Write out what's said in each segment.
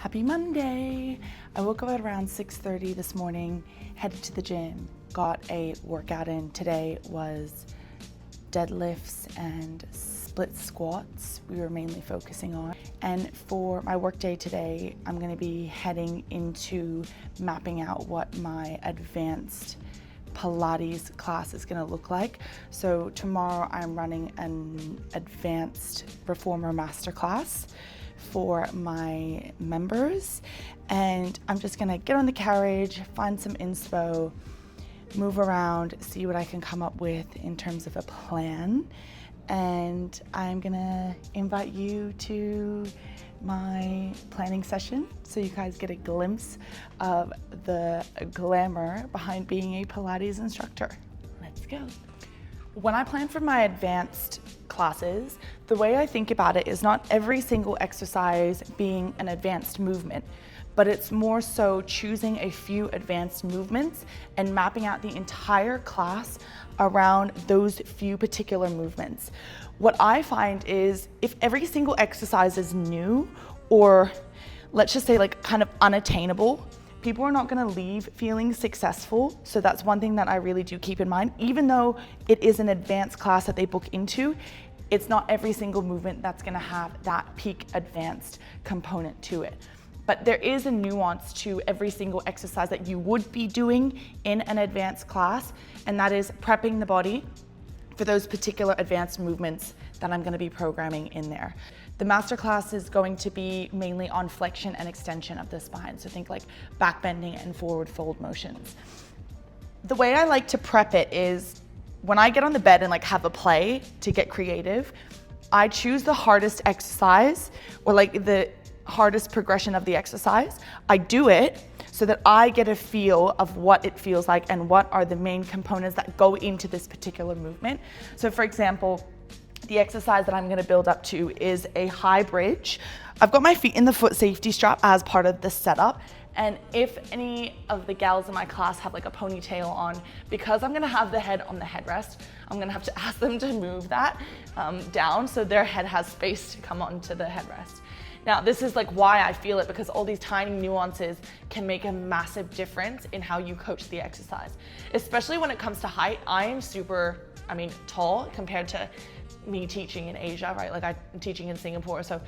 Happy Monday! I woke up at around 6:30 this morning, headed to the gym, got a workout in. Today was deadlifts and split squats we were mainly focusing on. And for my work day today, I'm going to be heading into mapping out what my advanced Pilates class is going to look like. So tomorrow I'm running an Advanced Reformer Masterclass for my members, and I'm just going to get on the carriage, find some inspo, move around, see what I can come up with in terms of a plan, and I'm gonna invite you to my planning session so you guys get a glimpse of the glamour behind being a Pilates instructor. Let's go. When I plan for my advanced classes, the way I think about it is not every single exercise being an advanced movement, but it's more so choosing a few advanced movements and mapping out the entire class around those few particular movements. What I find is if every single exercise is new, or let's just say like kind of unattainable, people are not gonna leave feeling successful. So that's one thing that I really do keep in mind. Even though it is an advanced class that they book into, it's not every single movement that's gonna have that peak advanced component to it. But there is a nuance to every single exercise that you would be doing in an advanced class, and that is prepping the body for those particular advanced movements that I'm gonna be programming in there. The masterclass is going to be mainly on flexion and extension of the spine. So think like back bending and forward fold motions. The way I like to prep it is when I get on the bed and like have a play to get creative, I choose the hardest exercise or like the hardest progression of the exercise. I do it so that I get a feel of what it feels like and what are the main components that go into this particular movement. So for example, the exercise that I'm gonna build up to is a high bridge. I've got my feet in the foot safety strap as part of the setup. And if any of the gals in my class have like a ponytail on, because I'm gonna have the head on the headrest, I'm gonna have to ask them to move that down so their head has space to come onto the headrest. Now, this is like why I feel it, because all these tiny nuances can make a massive difference in how you coach the exercise. Especially when it comes to height, I am super, tall compared to me teaching in Asia, right? Like I'm teaching in Singapore, so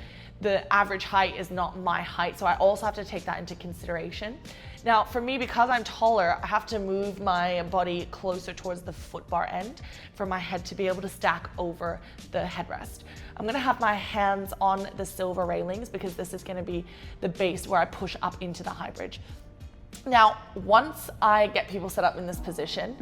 the average height is not my height. So I also have to take that into consideration. Now for me, because I'm taller, I have to move my body closer towards the foot bar end for my head to be able to stack over the headrest. I'm gonna have my hands on the silver railings because this is gonna be the base where I push up into the high bridge. Now, once I get people set up in this position,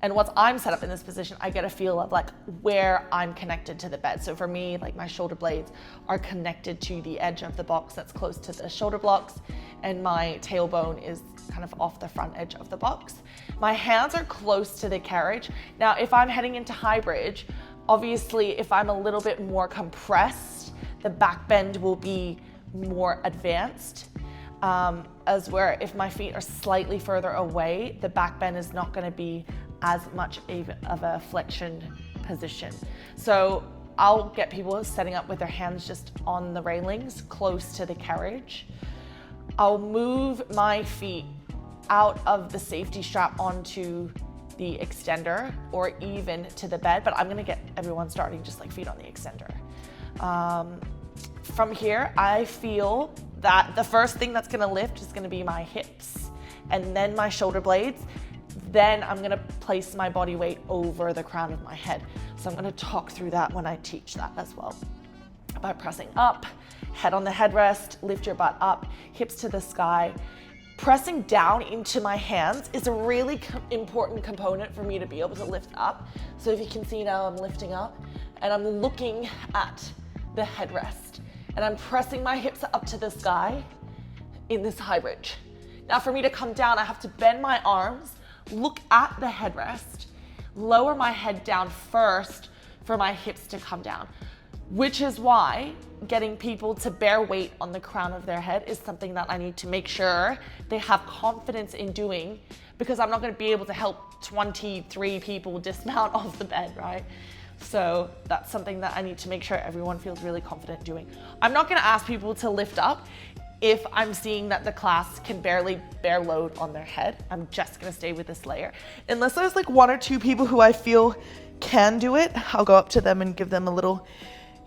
and once I'm set up in this position, I get a feel of like where I'm connected to the bed. So for me, like my shoulder blades are connected to the edge of the box that's close to the shoulder blocks, and my tailbone is kind of off the front edge of the box. My hands are close to the carriage. Now, if I'm heading into high bridge, obviously if I'm a little bit more compressed, the back bend will be more advanced. As where if my feet are slightly further away, the back bend is not gonna be as much of a flexion position. So I'll get people setting up with their hands just on the railings close to the carriage. I'll move my feet out of the safety strap onto the extender or even to the bed, but I'm gonna get everyone starting just like feet on the extender. From here, I feel that the first thing that's gonna lift is gonna be my hips and then my shoulder blades. Then I'm gonna place my body weight over the crown of my head. So I'm gonna talk through that when I teach that as well. By pressing up, head on the headrest, lift your butt up, hips to the sky. Pressing down into my hands is a really important component for me to be able to lift up. So if you can see now, I'm lifting up and I'm looking at the headrest and I'm pressing my hips up to the sky in this high bridge. Now for me to come down, I have to bend my arms, look at the headrest, lower my head down first for my hips to come down, which is why getting people to bear weight on the crown of their head is something that I need to make sure they have confidence in doing, because I'm not going to be able to help 23 people dismount off the bed, right? So that's something that I need to make sure everyone feels really confident doing. I'm not going to ask people to lift up If I'm seeing that the class can barely bear load on their head, I'm just gonna stay with this layer. Unless there's like 1 or 2 people who I feel can do it, I'll go up to them and give them a little,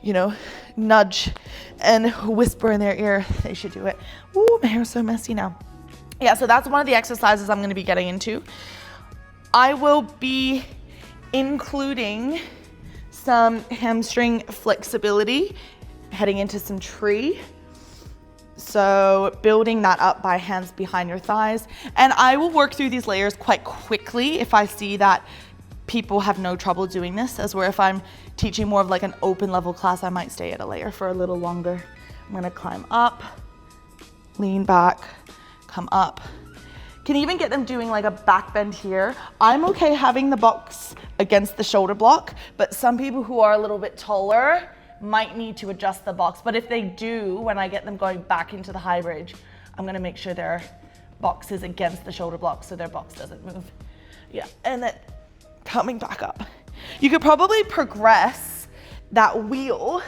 you know, nudge and whisper in their ear they should do it. Ooh, my hair's so messy now. Yeah, so that's one of the exercises I'm gonna be getting into. I will be including some hamstring flexibility, heading into some tree. So building that up by hands behind your thighs. And I will work through these layers quite quickly if I see that people have no trouble doing this, as where if I'm teaching more of like an open level class, I might stay at a layer for a little longer. I'm gonna climb up, lean back, come up. Can even get them doing like a back bend here. I'm okay having the box against the shoulder block, but some people who are a little bit taller might need to adjust the box. But if they do, when I get them going back into the high bridge, I'm gonna make sure their box is against the shoulder block so their box doesn't move. Yeah, and then coming back up. You could probably progress that wheel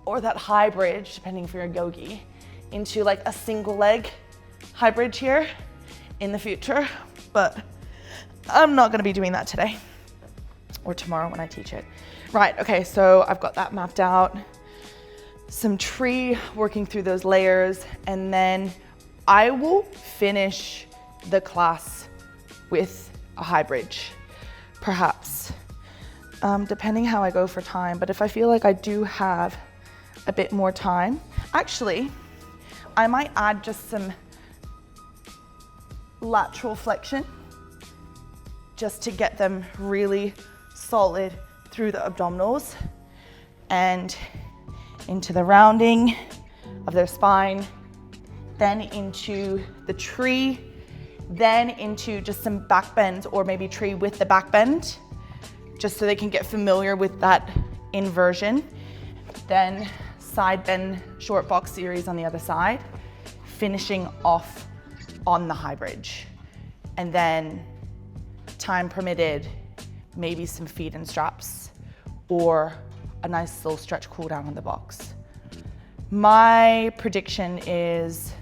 or that high bridge, depending if you're a yogi, into like a single leg high bridge here in the future, but I'm not gonna be doing that today or tomorrow when I teach it. Right, okay, so I've got that mapped out. Some tree, working through those layers, and then I will finish the class with a high bridge, perhaps, depending how I go for time. But if I feel like I do have a bit more time, actually, I might add just some lateral flexion just to get them really solid through the abdominals and into the rounding of their spine, then into the tree, then into just some back bends, or maybe tree with the back bend, just so they can get familiar with that inversion. Then side bend short box series on the other side, finishing off on the high bridge. And then time permitted, maybe some feet and straps, or a nice little stretch cool down on the box. My prediction is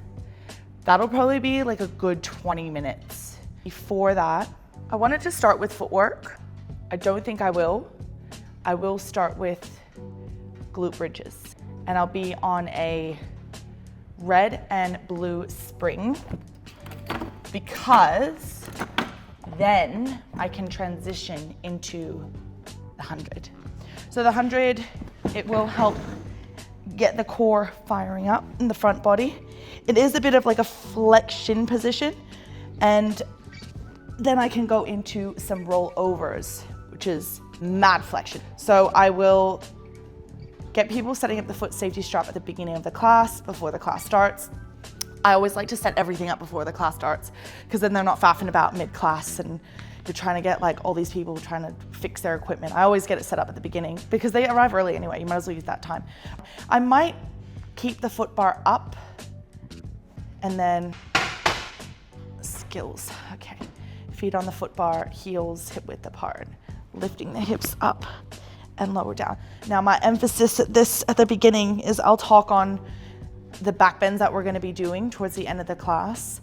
that'll probably be like a good 20 minutes. Before that, I wanted to start with footwork. I don't think I will. I will start with glute bridges, and I'll be on a red and blue spring, because then I can transition into the 100. So the 100, it will help get the core firing up in the front body. It is a bit of like a flexion position, and then I can go into some rollovers, which is mad flexion. So I will get people setting up the foot safety strap at the beginning of the class, before the class starts. I always like to set everything up before the class starts, because then they're not faffing about mid-class and you're trying to get like all these people trying to fix their equipment. I always get it set up at the beginning because they arrive early anyway. You might as well use that time. I might keep the foot bar up and then skills. Okay, feet on the foot bar, heels hip width apart, lifting the hips up and lower down. Now my emphasis at the beginning is I'll talk on the back bends that we're going to be doing towards the end of the class,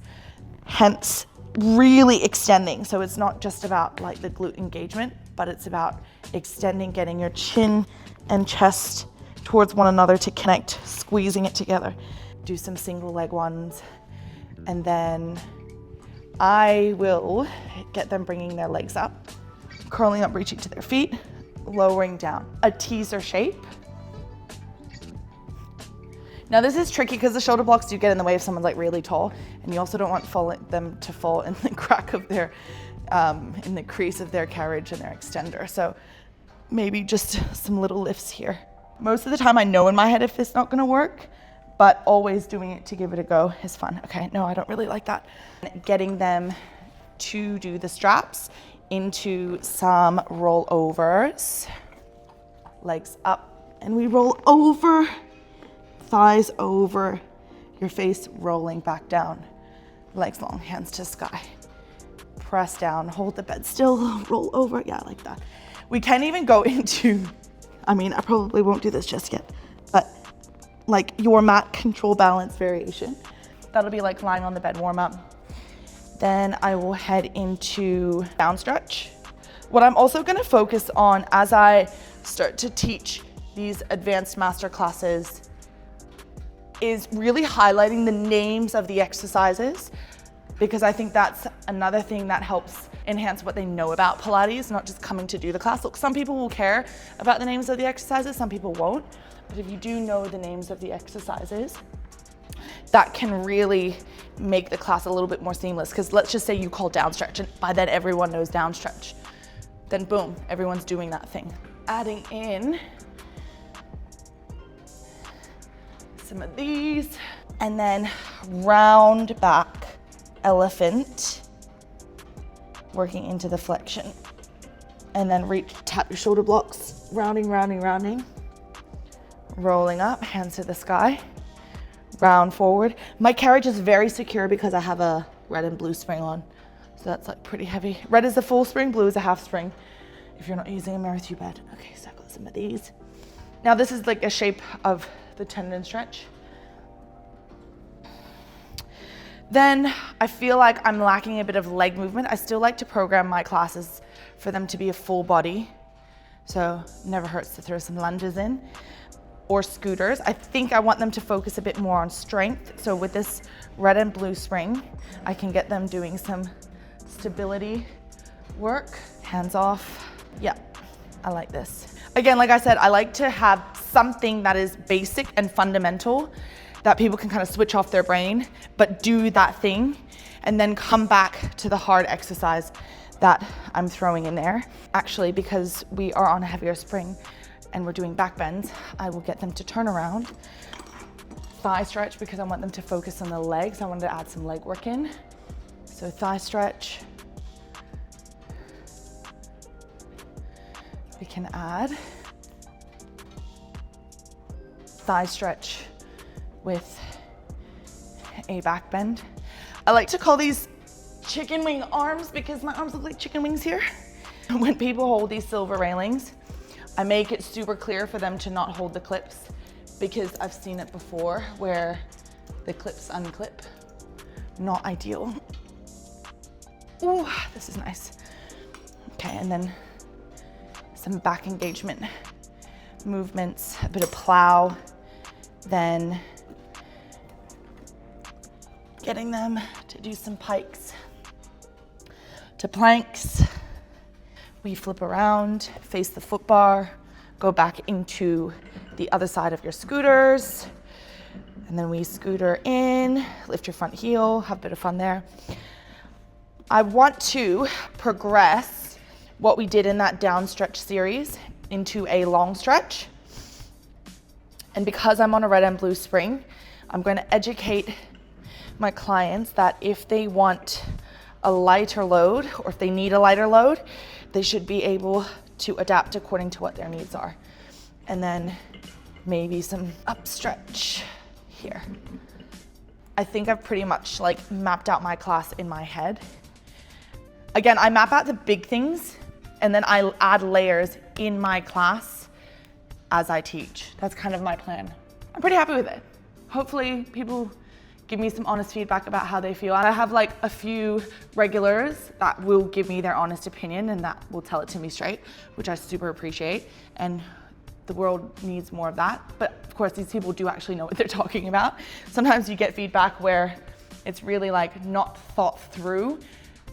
hence really extending. So it's not just about like the glute engagement, but it's about extending, getting your chin and chest towards one another to connect, squeezing it together. Do some single leg ones, and then I will get them bringing their legs up, curling up, reaching to their feet, lowering down. A teaser shape. Now this is tricky because the shoulder blocks do get in the way if someone's like really tall, and you also don't want them to fall in the crack of their, in the crease of their carriage and their extender. So maybe just some little lifts here. Most of the time I know in my head if it's not gonna work, but always doing it to give it a go is fun. Okay, no, I don't really like that. Getting them to do the straps into some rollovers. Legs up, and we roll over, thighs over, your face rolling back down. Legs long, hands to sky. Press down, hold the bed still, roll over. Yeah, I like that. We can even go into, I mean, I probably won't do this just yet, but like your mat control balance variation. That'll be like lying on the bed warm up. Then I will head into down stretch. What I'm also gonna focus on as I start to teach these advanced master classes is really highlighting the names of the exercises, because I think that's another thing that helps enhance what they know about Pilates, not just coming to do the class. Look, some people will care about the names of the exercises, some people won't. But if you do know the names of the exercises, that can really make the class a little bit more seamless. Because let's just say you call down stretch, and by then everyone knows down stretch. Then boom, everyone's doing that thing. Adding in some of these, and then round back elephant, working into the flexion. And then tap your shoulder blocks, rounding, rounding, rounding. Rolling up, hands to the sky, round forward. My carriage is very secure because I have a red and blue spring on. So that's like pretty heavy. Red is a full spring, blue is a half spring. If you're not using a Marathon bed. Okay, so I've got some of these. Now this is like a shape of the tendon stretch. Then I feel like I'm lacking a bit of leg movement. I still like to program my classes for them to be a full body. So never hurts to throw some lunges in. Or scooters. I think I want them to focus a bit more on strength. So with this red and blue spring, I can get them doing some stability work. Hands off. Yeah, I like this. Again, like I said, I like to have something that is basic and fundamental that people can kind of switch off their brain, but do that thing and then come back to the hard exercise that I'm throwing in there. Actually, because we are on a heavier spring, and we're doing back bends, I will get them to turn around. Thigh stretch, because I want them to focus on the legs. I wanted to add some leg work in. So thigh stretch. We can add thigh stretch with a back bend. I like to call these chicken wing arms because my arms look like chicken wings here. When people hold these silver railings, I make it super clear for them to not hold the clips, because I've seen it before where the clips unclip. Not ideal. Ooh, this is nice. Okay, and then some back engagement movements, a bit of plow, then getting them to do some pikes to planks. We flip around, face the foot bar, go back into the other side of your scooters, and then we scooter in, lift your front heel, have a bit of fun there. I want to progress what we did in that down stretch series into a long stretch. And because I'm on a red and blue spring, I'm going to educate my clients that if they want a lighter load, or if they need a lighter load, they should be able to adapt according to what their needs are. And then maybe some up stretch here. I think I've pretty much like mapped out my class in my head. Again, I map out the big things and then I add layers in my class as I teach. That's kind of my plan. I'm pretty happy with it. Hopefully people give me some honest feedback about how they feel. And I have like a few regulars that will give me their honest opinion and that will tell it to me straight, which I super appreciate. And the world needs more of that. But of course, these people do actually know what they're talking about. Sometimes you get feedback where it's really like not thought through,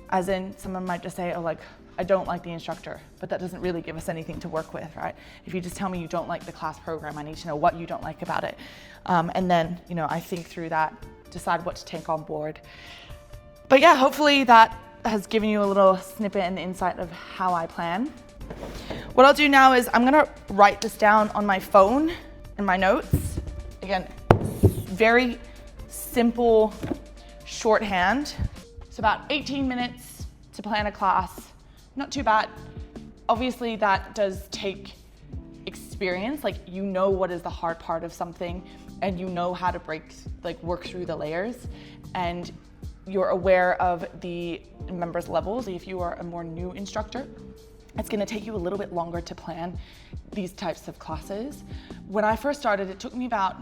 as in someone might just say, oh, like, I don't like the instructor, but that doesn't really give us anything to work with, right? If you just tell me you don't like the class program, I need to know what you don't like about it. And then, you know, I think through that, decide what to take on board. But yeah, hopefully that has given you a little snippet and insight of how I plan. What I'll do now is I'm gonna write this down on my phone in my notes. Again, very simple shorthand. It's about 18 minutes to plan a class. Not too bad. Obviously that does take experience, like you know what is the hard part of something and you know how to work through the layers, and you're aware of the members' levels. If you are a more new instructor, it's gonna take you a little bit longer to plan these types of classes. When I first started, it took me about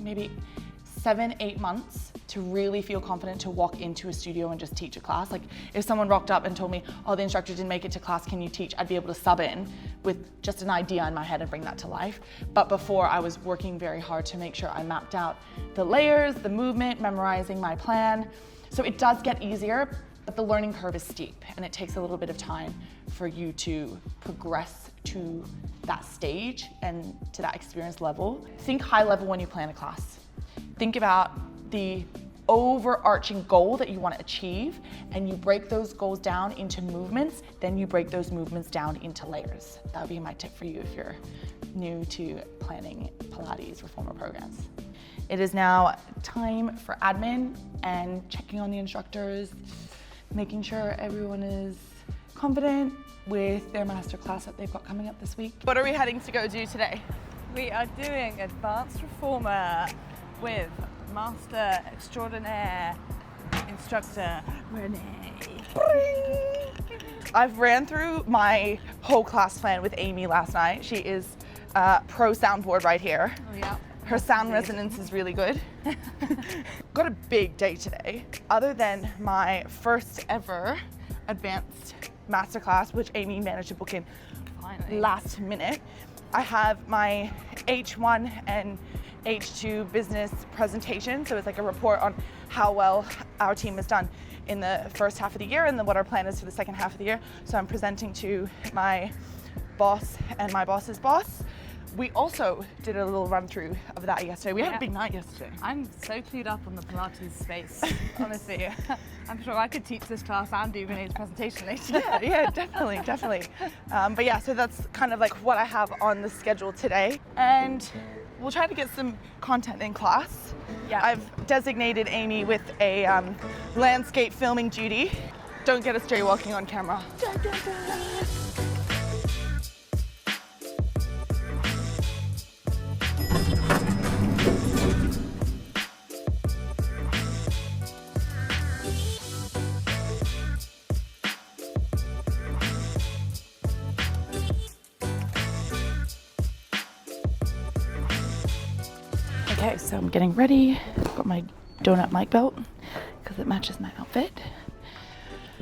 maybe 7-8 months to really feel confident to walk into a studio and just teach a class. Like if someone rocked up and told me, oh, the instructor didn't make it to class, can you teach? I'd be able to sub in with just an idea in my head and bring that to life. But before, I was working very hard to make sure I mapped out the layers, the movement, memorizing my plan. So it does get easier, but the learning curve is steep and it takes a little bit of time for you to progress to that stage and to that experience level. Think high level when you plan a class. Think about the overarching goal that you want to achieve, and you break those goals down into movements, then you break those movements down into layers. That would be my tip for you if you're new to planning Pilates reformer programs. It is now time for admin and checking on the instructors, making sure everyone is confident with their masterclass that they've got coming up this week. What are we heading to go do today? We are doing Advanced Reformer with Master Extraordinaire Instructor Renee. I've ran through my whole class plan with Amy last night. She is pro soundboard right here. Oh, yeah. Her sound resonance is really good. Got a big day today. Other than my first ever advanced masterclass, which Amy managed to book in Finally. last minute, I have my H1 and H2 business presentation. So it's like a report on how well our team has done in the first half of the year and then what our plan is for the second half of the year. So I'm presenting to my boss and my boss's boss. We also did a little run through of that yesterday. We had a big night yesterday. I'm so clued up on the Pilates space, honestly. I'm sure I could teach this class and do Renee's presentation later. Yeah, definitely. But yeah, so that's kind of like what I have on the schedule today. And we'll try to get some content in class. Yeah. I've designated Amy with a landscape filming duty. Don't get us jaywalking on camera. Okay, so I'm getting ready. I've got my donut mic belt because it matches my outfit.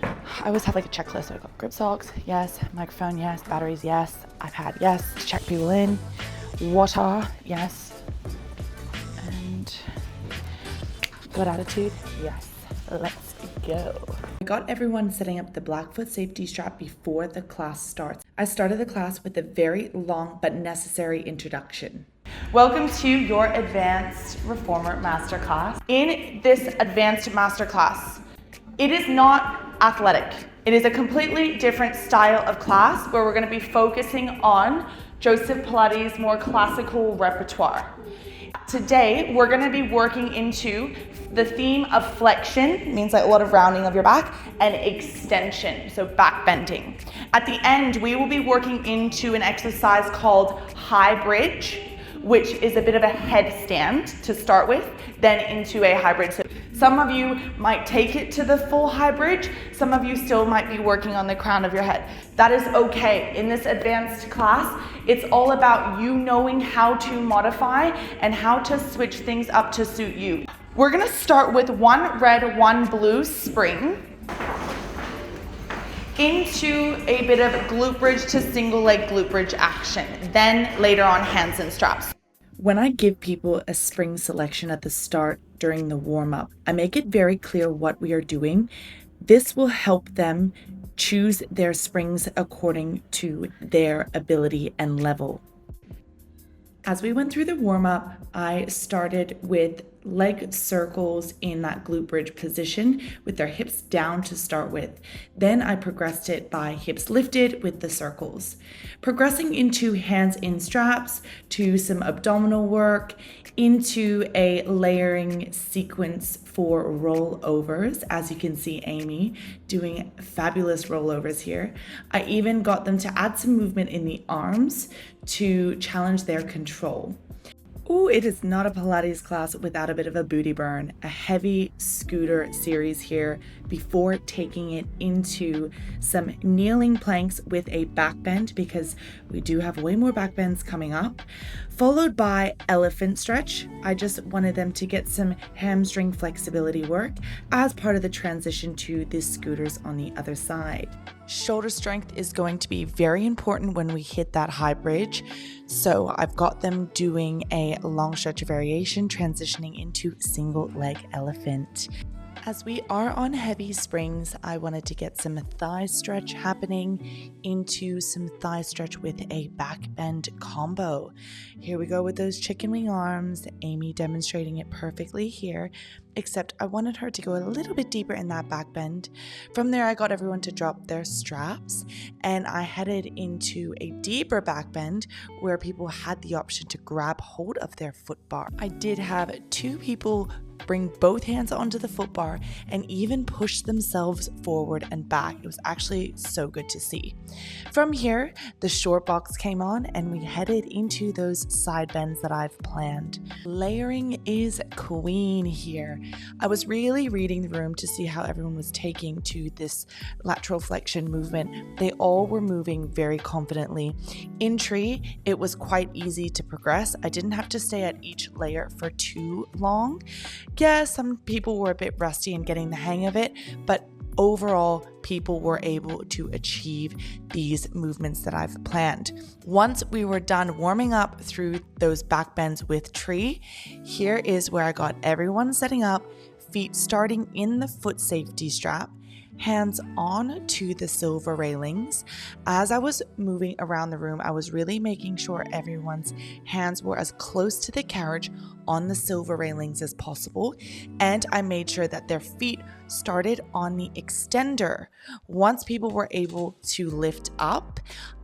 I always have like a checklist. So I've got grip socks, yes. Microphone, yes. Batteries, yes. iPad, yes. To check people in. Water, yes. And good attitude, yes. Let's go. I got everyone setting up the Blackfoot safety strap before the class starts. I started the class with a very long but necessary introduction. Welcome to your Advanced Reformer Masterclass. In this Advanced Masterclass, it is not athletic. It is a completely different style of class where we're going to be focusing on Joseph Pilates' more classical repertoire. Today, we're going to be working into the theme of flexion, means like a lot of rounding of your back, and extension, so back bending. At the end, we will be working into an exercise called high bridge, which is a bit of a headstand to start with, then into a high bridge. So some of you might take it to the full high bridge, some of you still might be working on the crown of your head. That is okay. In this advanced class, it's all about you knowing how to modify and how to switch things up to suit you. We're gonna start with one red, one blue spring into a bit of glute bridge to single leg glute bridge action. Then later on, hands and straps. When I give people a spring selection at the start during the warm-up, I make it very clear what we are doing. This will help them choose their springs according to their ability and level. As we went through the warm-up, I started with leg circles in that glute bridge position with their hips down to start with. Then I progressed it by hips lifted with the circles. Progressing into hands in straps, to some abdominal work, into a layering sequence for rollovers. As you can see Amy doing fabulous rollovers here. I even got them to add some movement in the arms to challenge their control. Ooh, it is not a Pilates class without a bit of a booty burn. A heavy scooter series here before taking it into some kneeling planks with a back bend, because we do have way more back bends coming up, followed by elephant stretch. I just wanted them to get some hamstring flexibility work as part of the transition to the scooters on the other side. Shoulder strength is going to be very important when we hit that high bridge. So I've got them doing a long stretch variation, transitioning into single leg elephant. As we are on heavy springs, I wanted to get some thigh stretch happening into some thigh stretch with a back bend combo. Here we go with those chicken wing arms, Amy demonstrating it perfectly here, except I wanted her to go a little bit deeper in that back bend. From there, I got everyone to drop their straps and I headed into a deeper back bend where people had the option to grab hold of their foot bar. I did have 2 people bring both hands onto the foot bar and even push themselves forward and back. It was actually so good to see. From here, the short box came on and we headed into those side bends that I've planned. Layering is queen here. I was really reading the room to see how everyone was taking to this lateral flexion movement. They all were moving very confidently. In tree, it was quite easy to progress. I didn't have to stay at each layer for too long. Yeah, some people were a bit rusty in getting the hang of it, but overall, people were able to achieve these movements that I've planned. Once we were done warming up through those back bends with tree, here is where I got everyone setting up, feet starting in the foot safety strap, hands on to the silver railings. As I was moving around the room, I was really making sure everyone's hands were as close to the carriage on the silver railings as possible, and I made sure that their feet started on the extender. Once people were able to lift up,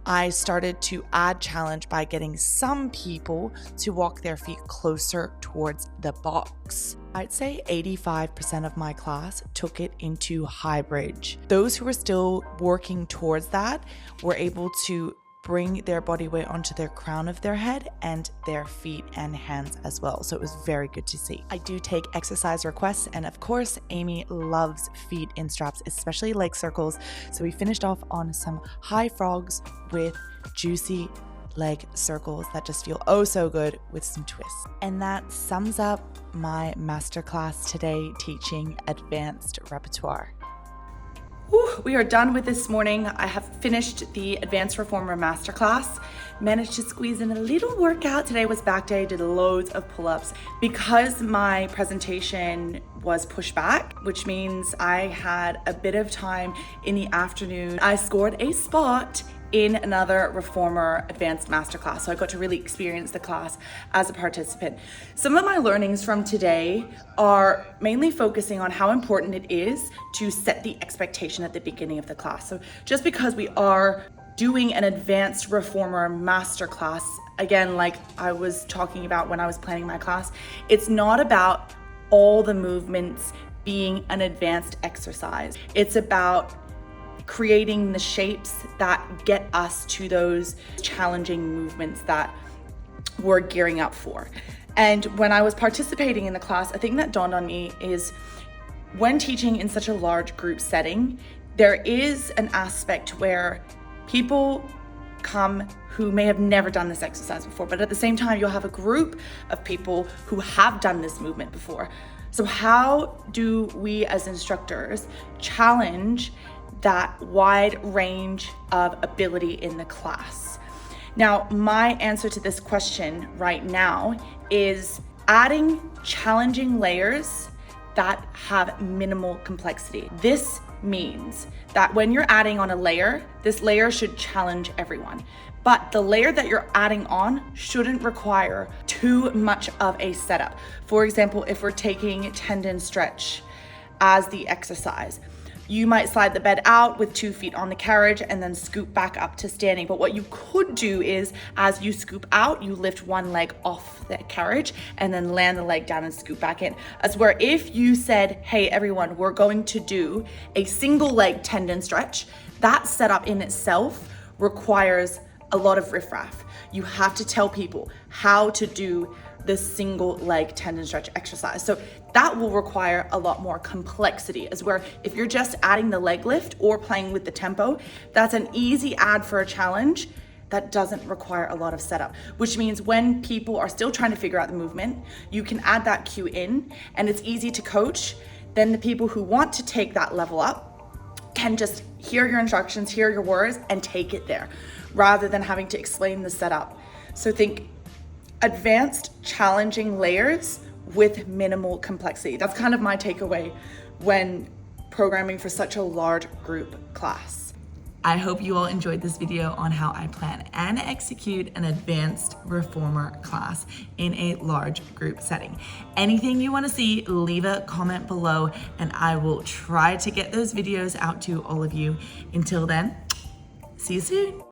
I started to add challenge by getting some people to walk their feet closer towards the box. I'd say 85% of my class took it into high bridge. Those who were still working towards that were able to bring their body weight onto their crown of their head and their feet and hands as well. So it was very good to see. I do take exercise requests, and of course, Amy loves feet in straps, especially leg circles. So we finished off on some high frogs with juicy leg circles that just feel oh so good with some twists. And that sums up my masterclass today teaching advanced repertoire. We are done with this morning. I have finished the Advanced Reformer Masterclass. Managed to squeeze in a little workout. Today was back day, did loads of pull-ups. Because my presentation was pushed back, which means I had a bit of time in the afternoon, I scored a spot in another Reformer Advanced Masterclass. So I got to really experience the class as a participant. Some of my learnings from today are mainly focusing on how important it is to set the expectation at the beginning of the class. So just because we are doing an Advanced Reformer Masterclass, again, like I was talking about when I was planning my class, it's not about all the movements being an advanced exercise. It's about creating the shapes that get us to those challenging movements that we're gearing up for. And when I was participating in the class, a thing that dawned on me is when teaching in such a large group setting, there is an aspect where people come who may have never done this exercise before, but at the same time, you'll have a group of people who have done this movement before. So how do we as instructors challenge that wide range of ability in the class? Now, my answer to this question right now is adding challenging layers that have minimal complexity. This means that when you're adding on a layer, this layer should challenge everyone. But the layer that you're adding on shouldn't require too much of a setup. For example, if we're taking tendon stretch as the exercise, you might slide the bed out with 2 feet on the carriage and then scoop back up to standing. But what you could do is, as you scoop out, you lift one leg off the carriage and then land the leg down and scoop back in. As where if you said, hey everyone, we're going to do a single leg tendon stretch, that setup in itself requires a lot of riffraff. You have to tell people how to do the single leg tendon stretch exercise. So that will require a lot more complexity, as where if you're just adding the leg lift or playing with the tempo, that's an easy add for a challenge. that doesn't require a lot of setup, which means when people are still trying to figure out the movement, you can add that cue in and it's easy to coach. Then the people who want to take that level up can just hear your instructions, hear your words, and take it there, rather than having to explain the setup. So think advanced, challenging layers with minimal complexity. That's kind of my takeaway when programming for such a large group class. I hope you all enjoyed this video on how I plan and execute an advanced reformer class in a large group setting. Anything you want to see, leave a comment below and I will try to get those videos out to all of you. Until then, see you soon.